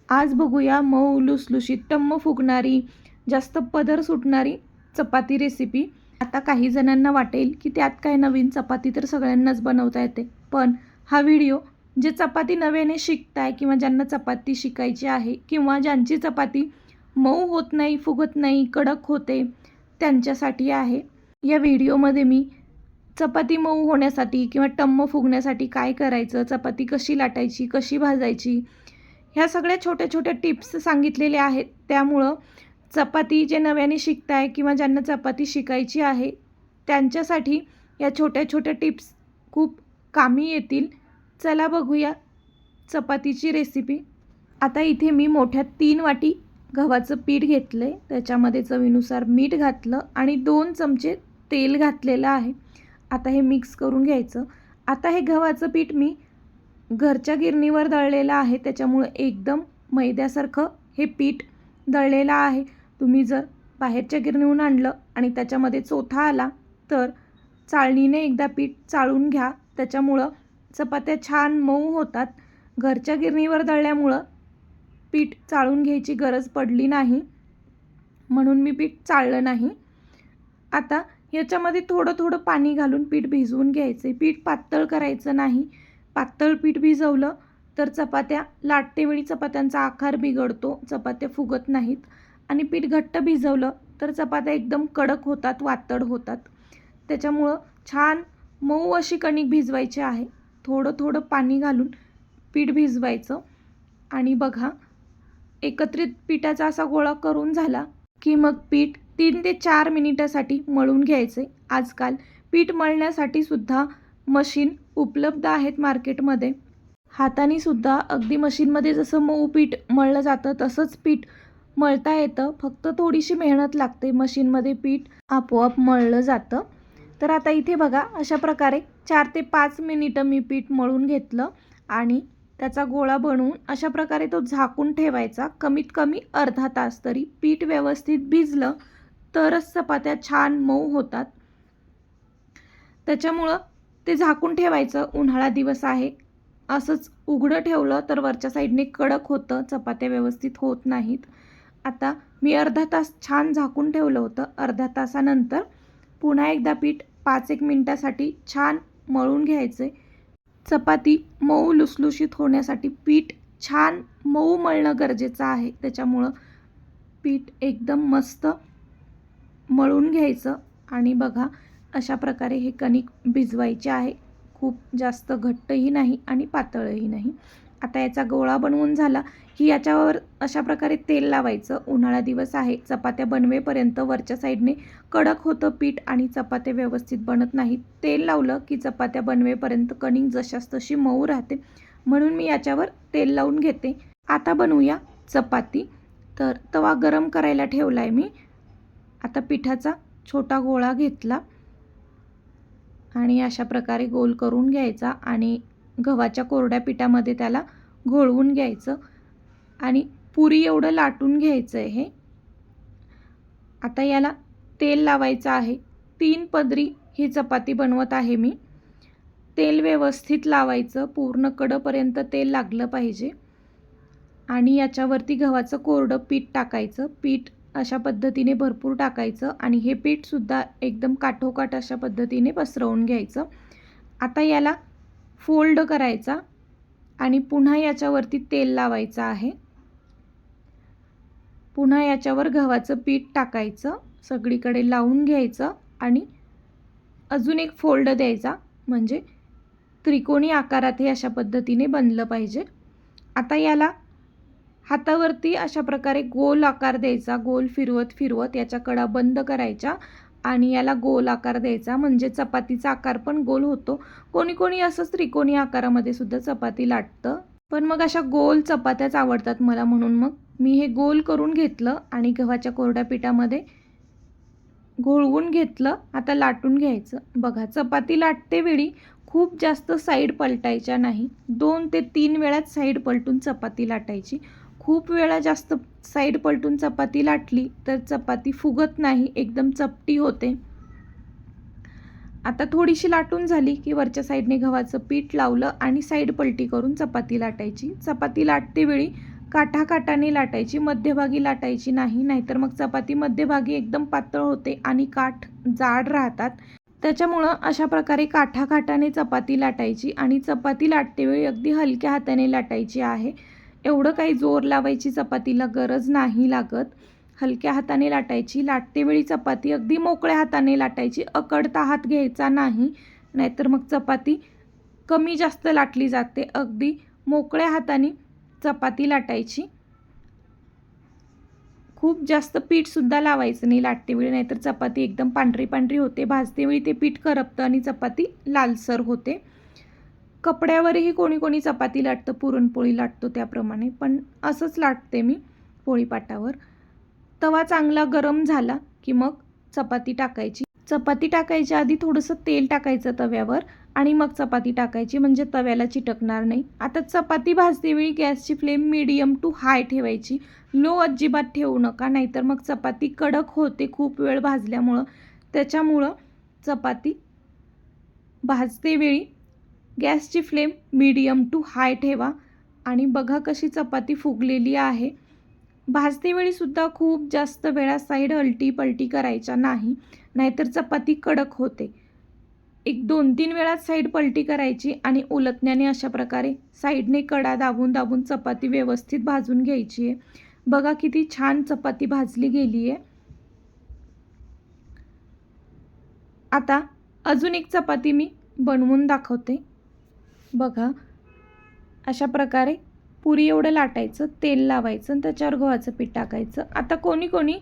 आज बघूया मऊ लुसलुशीत टम्म फुगणारी जास्त पदर सुटणारी चपाती रेसिपी। आता काही जणांना वाटेल की त्यात काय नवीन, चपाती तर सगळ्यांनाच बनवता येते। पण हा व्हिडिओ जे चपाती नव्याने शिकताय किंवा ज्यांना चपाती शिकायची आहे किंवा ज्यांची चपाती मऊ होत नाही, फुगत नाही, कडक होते त्यांच्यासाठी आहे। या व्हिडिओमध्ये मी चपाती मऊ होण्यासाठी किंवा टम्म फुगण्यासाठी काय करायचं, चपाती कशी लाटायची, कशी भाजायची, ह्या सगळ्या छोट्या छोट्या टिप्स सांगितलेल्या आहेत। त्यामुळं चपाती जे नव्याने शिकताय किंवा ज्यांना चपाती शिकायची आहे त्यांच्यासाठी या छोट्या छोट्या टिप्स खूप कामी येतील। चला बघूया चपातीची रेसिपी। आता इथे मी मोठ्या 3 वाटी गव्हाचं पीठ घेतले, त्याच्यामध्ये चवीनुसार मीठ घातलं आणि 2 चमचे तेल घातलेलं आहे। आता हे मिक्स करून घ्यायचं। आता हे गव्हाचं पीठ मी घरच्या गिरणीवर दळलेलं आहे, त्याच्यामुळे एकदम मैद्यासारखं हे पीठ दळलेलं आहे। तुम्ही जर बाहेरच्या गिरणीहून आणलं आणि त्याच्यामध्ये चोथा आला तर चाळणीने एकदा पीठ चाळून घ्या, त्याच्यामुळं चपात्या छान मऊ होतात। घरच्या गिरणीवर दळल्यामुळं पीठ चाळून घ्यायची गरज पडली नाही, म्हणून मी पीठ चाळलं नाही। आता याच्यामध्ये थोडं थोडं पाणी घालून पीठ भिजवून घ्यायचे। पीठ पातळ करायचं नाही, पातळ पीठ भिजवलं तर चपात्या लाटतेवेळी चपात्यांचा आकार बिघडतो, चपात्या फुगत नाहीत। आणि पीठ घट्ट भिजवलं तर चपात्या एकदम कडक होतात, वातड होतात। त्याच्यामुळं छान मऊ अशी कणिक भिजवायची आहे। थोडं थोडं पाणी घालून पीठ भिजवायचं आणि बघा एकत्रित पिठाचा असा गोळा करून झाला की मग पीठ 3 ते 4 मिनिटासाठी मळून घ्यायचे। आजकाल पीठ मळण्यासाठी सुद्धा मशीन उपलब्ध आहेत मार्केटमध्ये। हाताने सुद्धा अगदी मशीनमध्ये जसं मऊ पीठ मळलं जातं तसंच पीठ मळता येतं, फक्त थोडीशी मेहनत लागते। मशीनमध्ये पीठ आपोआप मळलं जातं। तर आता इथे बघा अशा प्रकारे 4 ते 5 मिनिटं मी पीठ मळून घेतलं आणि त्याचा गोळा बनवून अशा प्रकारे तो झाकून ठेवायचा, कमीत कमी अर्धा तास तरी। पीठ व्यवस्थित भिजलं तरच चपात्या छान मऊ होतात, त्याच्यामुळं ते झाकून ठेवायचं। उन्हाळा दिवस आहे, असंच उघडं ठेवलं तर वरच्या साईडने कडक होतं, चपात्या व्यवस्थित होत नाहीत। आता मी अर्धा तास छान झाकून ठेवलं होतं। अर्ध्या तासानंतर पुन्हा एकदा पीठ 5-1 मिनिटासाठी छान मळून घ्यायचे। चपाती मऊ लुसलुशीत होण्यासाठी पीठ छान मऊ मळणं गरजेचं आहे, त्याच्यामुळं पीठ एकदम मस्त मळून घ्यायचं। आणि बघा अशा प्रकारे हे कणिक भिजवायचे आहे, खूप जास्त घट्टही नाही आणि पातळही नाही। आता याचा गोळा बनवून झाला की याच्यावर अशा प्रकारे तेल लावायचं। उन्हाळा दिवस आहे, चपात्या बनवेपर्यंत वरच्या साईडने कडक होतं पीठ आणि चपात्या व्यवस्थित बनत नाहीत। तेल लावलं की चपात्या बनवेपर्यंत कणिक जशास तशी मऊ राहते, म्हणून मी याच्यावर तेल लावून घेते। आता बनवूया चपाती। तर तवा गरम करायला ठेवला आहे मी। आता पिठाचा छोटा गोळा घेतला आणि अशा प्रकारे गोल करून घ्यायचा आणि गव्हाच्या कोरड्या पिठामध्ये त्याला घोळवून घ्यायचं आणि पुरी एवढं लाटून घ्यायचं आहे हे। आता याला तेल लावायचं आहे। 3 पदरी ही चपाती बनवत आहे मी। तेल व्यवस्थित लावायचं, पूर्ण कडेपर्यंत तेल लागलं पाहिजे आणि याच्यावरती गव्हाचं कोरडं पीठ टाकायचं। पीठ अशा पद्धतीने भरपूर टाकायचं आणि हे पीठसुद्धा एकदम काठोकाठ अशा पद्धतीने पसरवून घ्यायचं। आता याला फोल्ड करायचा आणि पुन्हा याच्यावरती तेल लावायचं आहे। पुन्हा याच्यावर गव्हाचं पीठ टाकायचं, सगळीकडे लावून घ्यायचं आणि अजून एक फोल्ड द्यायचा, म्हणजे त्रिकोणी आकारात हे अशा पद्धतीने बनलं पाहिजे। आता याला हातावरती अशा प्रकारे गोल आकार द्यायचा, गोल फिरवत फिरवत याच्या कडा बंद करायच्या आणि याला गोल आकार द्यायचा, म्हणजे चपातीचा आकार पण गोल होतो। कोणी कोणी असंच त्रिकोणी आकारामध्ये सुद्धा चपाती लाटतं, पण मग अशा गोल चपात्याच आवडतात मला, म्हणून मग मी हे गोल करून घेतलं आणि गव्हाच्या कोरड्या पिठामध्ये घोळवून घेतलं। आता लाटून घ्यायचं। बघा चपाती लाटते वेळी खूप जास्त साईड पलटायच्या नाही, 2 ते 3 वेळाच साईड पलटून चपाती लाटायची। खूप वेळा जास्त साईड पलटून चपाती लाटली तर चपाती फुगत नाही, एकदम चपटी होते। आता थोडीशी लाटून झाली की वरच्या साईडने गव्हाचं पीठ लावलं आणि साईड पलटी करून चपाती लाटायची। चपाती लाटते वेळी काठाकाठाने लाटायची, मध्यभागी लाटायची नाही, नाहीतर मग चपाती मध्यभागी एकदम पातळ होते आणि काठ जाड राहतात. त्याच्यामुळं अशा प्रकारे काठाकाठाने चपाती लाटायची आणि चपाती लाटतेवेळी अगदी हलक्या हाताने लाटायची आहे. एवढं काही जोर लावायची चपातीला गरज नाही लागत. हलक्या हाताने लाटायची. लाटतेवेळी चपाती अगदी मोकळ्या हाताने लाटायची, अकडता हात घ्यायचा नाही, नाहीतर मग चपाती कमी जास्त लाटली जाते. अगदी मोकळ्या हाताने चपाती लाटायची. खूप जास्त पीठसुद्धा लावायचं नाही लाटतेवेळी, नाहीतर चपाती एकदम पांढरी पांढरी होते. भाजतेवेळी ते पीठ करपतं आणि चपाती लालसर होते. कपड्यावरही कोणी कोणी चपाती लाटतं, पुरणपोळी लाटतो त्याप्रमाणे, पण असंच लाटते मी पोळीपाटावर. तवा चांगला गरम झाला की मग चपाती टाकायची. चपाती टाकायच्या आधी थोडंसं तेल टाकायचं तव्यावर आणि मग चपाती टाकायची, म्हणजे तव्याला चिटकणार नाही. आता चपाती भाजतेवेळी गॅसची फ्लेम मीडियम टू हाय ठेवायची. लो अजिबात ठेवू नका, नाहीतर मग चपाती कडक होते खूप वेळ भाजल्यामुळं. त्याच्यामुळं चपाती भाजतेवेळी गॅसची फ्लेम मीडियम टू हाय ठेवा. आणि बघा कशी चपाती फुगलेली आहे. भाजतेवेळीसुद्धा खूप जास्त वेळा साईड अलटी पलटी करायच्या नाही, नाहीतर चपाती कडक होते. 1-2-3 वेळा साईड पलटी करायची आणि उलटण्याने अशा प्रकारे साईडने कडा दाबून दाबून चपाती व्यवस्थित भाजून घ्यायची आहे. बघा किती छान चपाती भाजली गेली आहे. आता अजून एक चपाती मी बनवून दाखवते. बघा अशा प्रकारे पुरी एवढं लाटायचं, तेल लावायचं आणि त्याच्यावर गव्हाचं पीठ टाकायचं. आता कोणी कोणी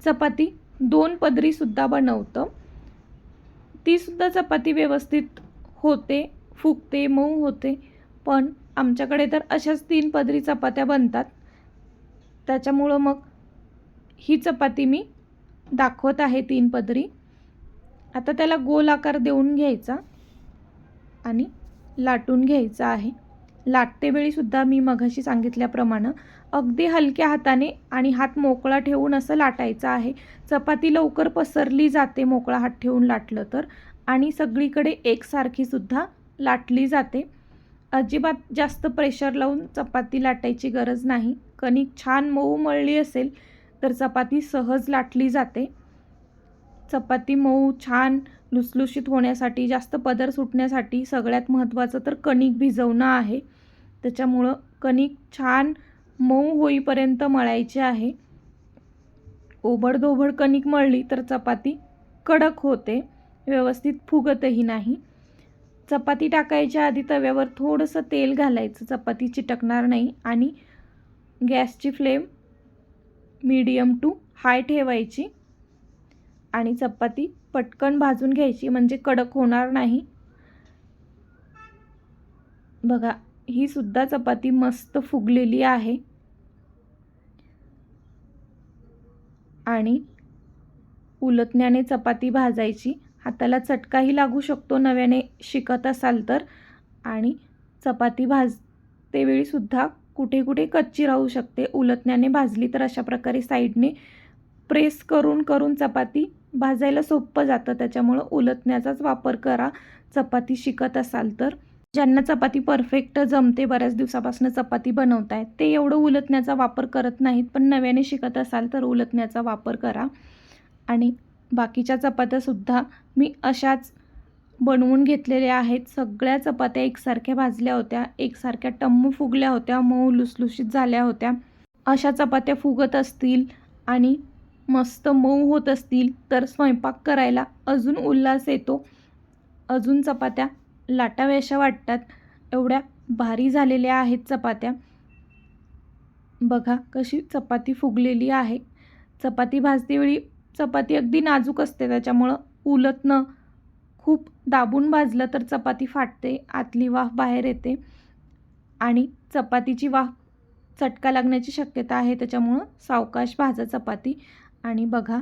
चपाती 2 पदरीसुद्धा बनवतं. तीसुद्धा चपाती व्यवस्थित होते, फुगते, मऊ होते. पण आमच्याकडे तर अशाच 3 पदरी चपात्या बनतात. त्याच्यामुळं मग ही चपाती मी दाखवत आहे 3 पदरी. आता त्याला गोल आकार देऊन घ्यायचा आणि लाटून घ्यायचा आहे. लाटतेवेळीसुद्धा मी मघाशी सांगितल्याप्रमाणे अगदी हलक्या हाताने आणि हात मोकळा ठेवून असं लाटायचं आहे. चपाती लवकर पसरली जाते मोकळा हात ठेवून लाटलं तर, आणि सगळीकडे एकसारखीसुद्धा लाटली जाते. अजिबात जास्त प्रेशर लावून चपाती लाटायची गरज नाही. कणिक छान मऊ मळली असेल तर चपाती सहज लाटली जाते. चपाती मऊ छान लुसलुशीत होण्यासाठी, जास्त पदर सुटण्यासाठी सगळ्यात महत्त्वाचं तर कणिक भिजवणं आहे. त्याच्यामुळं कणिक छान मऊ होईपर्यंत मळायची आहे. ओबडधोबड कणिक मळली तर चपाती कडक होते, व्यवस्थित फुगतही नाही. चपाती टाकायच्या आधी तव्यावर थोडंसं तेल घालायचं, चपाती चिटकणार नाही. आणि गॅसची फ्लेम मीडियम टू हाय ठेवायची आणि चपाती पटकन भाजून घ्यायची, म्हणजे कडक होणार नाही. बघा ही सुद्धा चपाती मस्त फुगलेली आहे. आणि उलटण्याने चपाती भाजायची. हाताला चटकाही लागू शकतो नव्याने शिकत असाल तर. आणि चपाती भाजतेवेळीसुद्धा कुठे कुठे कच्ची राहू शकते. उलटण्याने भाजली तर अशा प्रकारे साईडने प्रेस करून करून चपाती भाजायला सोपं जातं. त्याच्यामुळं उलटण्याचाच वापर करा चपाती शिकत असाल तर. ज्यांना चपाती परफेक्ट जमते, बऱ्याच दिवसापासून चपाती बनवत आहेत, ते एवढं उलटण्याचा वापर करत नाहीत. पण नव्याने शिकत असाल तर उलटण्याचा वापर करा. आणि बाकीच्या चपात्यासुद्धा मी अशाच बनवून घेतलेल्या आहेत. सगळ्या चपात्या एकसारख्या भाजल्या होत्या, एकसारख्या टम्म फुगल्या होत्या, मऊ लुसलुशीत झाल्या होत्या. अशा चपात्या फुगत असतील आणि मस्त मऊ होत असतील तर स्वयंपाक करायला अजून उल्हास येतो, अजून चपात्या लाटाव्याशा वाटतात. एवढ्या भारी झालेल्या आहेत चपात्या. बघा कशी चपाती फुगलेली आहे. चपाती भाजतेवेळी चपाती अगदी नाजूक असते, त्याच्यामुळं उलटणं खूप दाबून भाजलं तर चपाती फाटते, आतली वाफ बाहेर येते आणि चपातीची वाफ चटका लागण्याची शक्यता आहे. त्याच्यामुळं सावकाश भाजा चपाती. आणि बघा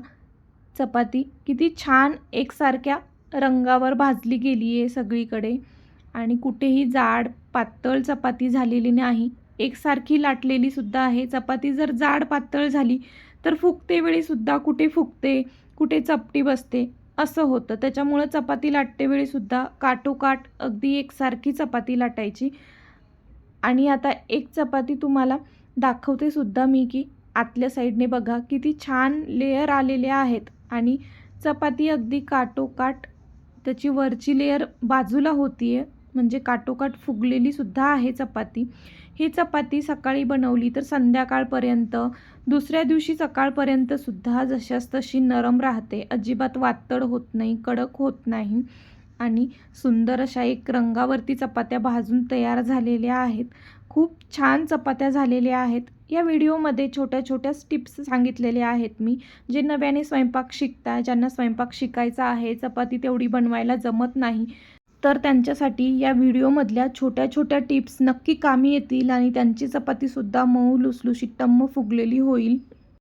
चपाती किती छान एकसारख्या रंगावर भाजली गेली आहे सगळीकडे, आणि कुठेही जाड पातळ चपाती झालेली नाही, एकसारखी लाटलेली सुद्धा आहे. चपाती जर जाड पातळ झाली तर फुगते वेळीसुद्धा कुठे फुगते, कुठे चपटी बसते, असं होतं. त्याच्यामुळं चपाती लाटतेवेळीसुद्धा काठोकाठ अगदी एकसारखी चपाती लाटायची. आणि आता एक चपाती तुम्हाला दाखवते सुद्धा मी की आतल्या साईडने बघा किती छान लेयर आलेले आहेत आणि चपाती अगदी काठोकाठ त्याची वरची लेयर बाजूला होतीये, म्हणजे काठोकाठ फुगलेली सुद्धा आहे चपाती. ही चपाती सकाळी बनवली तर संध्याकाळपर्यंत, दुसऱ्या दिवशी सकाळपर्यंत सुद्धा जशास तशी नरम राहते, अजिबात वातड होत नाही, कडक होत नाही आणि सुंदर अशा एक रंगावरती चपात्या भाजून तयार झालेल्या आहेत. खूप छान चपात्या झालेल्या आहेत. या व्हिडिओमध्ये छोट्या छोट्या टिप्स सांगितलेल्या आहेत मी, जे नव्याने स्वयंपाक शिकताय, ज्यांना स्वयंपाक शिकायचा आहे, चपाती तेवढी बनवायला जमत नाही, तर त्यांच्यासाठी या व्हिडिओमधल्या छोट्या छोट्या टिप्स नक्की कामी येतील आणि त्यांची चपातीसुद्धा मऊ लुसलुशीत टम्म फुगलेली होईल.